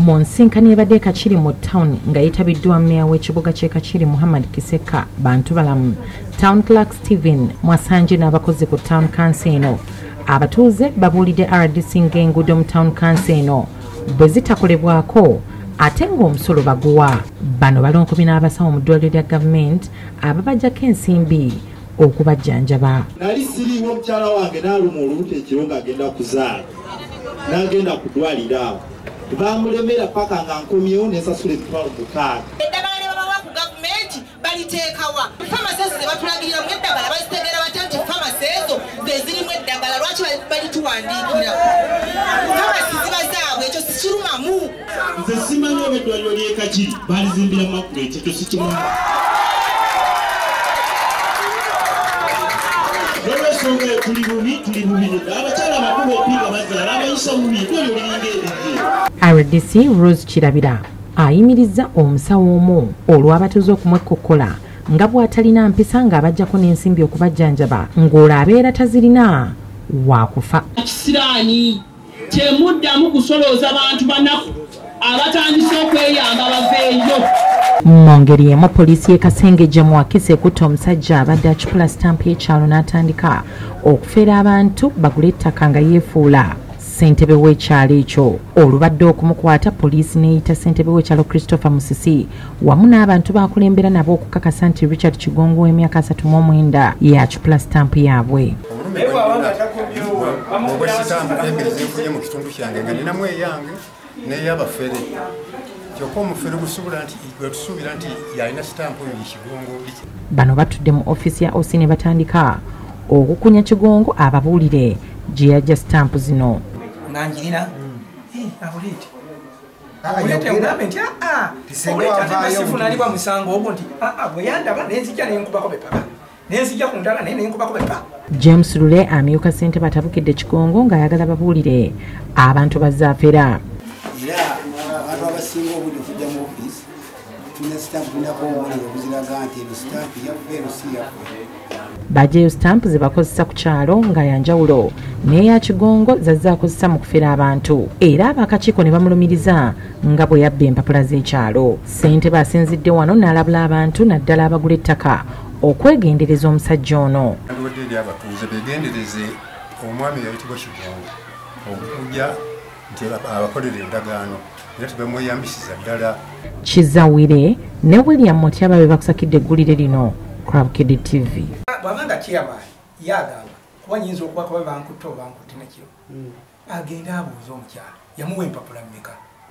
mu nsinkano ebadde Kachiri mu town nga yeetabiddwa mmeeya w'ekibuga ky'e Kachiri Muhammad Kiseka bantu balamu town clerk Stephen Mwasanje n'abakozi ku town council eno abatuuze babuulidde RDC ng'enguudo mu town council eno bwe zitakolebwako ate ng'omusolo baguwa. Bano balonkobi n'abasawo mu ddwaliro lya gavumenti ababajjako ensimbi okubajjanjaba. Nali siriiwo mukyala wange n'aluma olubuto ekiro ng'agenda kuzaala n'agenda kudwaliro awo bamulemera paka nga nkomyewo n'ensasula emitwalo 6. Eddagala lye babawa ku gavumenti baliteekawa. Pharmacies ze batulagirira mu eddagala bazitegeera batya nti pharmacy ezo ze zirimu eddagala lwaki balituwandiikira? Pharmacy ziba zaabwe ekyo sikirumamu. Nze simanyi oba eddwaliro ly'e Kachiri baalizimbira Makulet ekyo sikimanyi. RDC Rose Kirabira ayimiriza omusawo omu olw'abatuuze okumwekokkola nga bw'atalina mpisa ng'abajjako n'ensimbi okubajjanjaba ng'olwo abeera tazirina waakufa. Kisiraani temuddamu kusolooza bantu banaku abatandise okweyamba baveeyo. Mu ngeri emu poliisi y'e Kasengejja mu Wakiso ekutte omusajja abadde akipula sitampu y'ekyalo n'atandika okufeera abantu bagule ettaka nga yeefuula ssentebe w'ekyalo ekyo. Olubadde okumukwata poliisi n'eyita ssentebe w'ekyalo Christopher Musisi wamu n'abantu baakulembera nabo okukakasa nti Richard Kigongo w'emyaka 39 y'akipula sitampu yaabwe. Bano batudde mu ofisi ya OC ne batandika okukunya Kigongo ababuulire gye yajja sitampu zino. Nanjirina abulete abulete ngambe nti sifunalibwa musango ogwo nti bwe yandaba nenzijja nenkubako bepapa nenzijja ku ndala nenkubako bepapa. James Lule amyuka ssentebe atabukidde Kigongo ng'ayagala babuulire abantu bazaafera. Era abantu abasinga obudde okujja mu ofisi tulina sitampu nako omuliro okuziraga nti eno sitampu yaffe eno si yaffe. Bajeyo sitampu ze bakozesa ku kyalo nga yanjawulo n'eya Kigongo zazze akozesa mu kufera abantu era ab'akakiiko ne bamulumiriza nga bwe yabba empapula z'ekyalo. Ssentebe asinzidde wano n'alabula abantu naddala abagula ettaka okwegendereza omusajja ono. Abatuuze begendereze omwami yayitibwa Kigongo okujja nti abakolera endagaano era tebamweyambisiza ddala. Kizawire ne William Motyaba be bakusakidde eggulire lino Crab Kid TV. Bwabanga kyaba yagamba kuba nyinza okuba kuba bankutte oba nkutte nekiro agenda abuuza omukyala yamuwa empapula mmeka.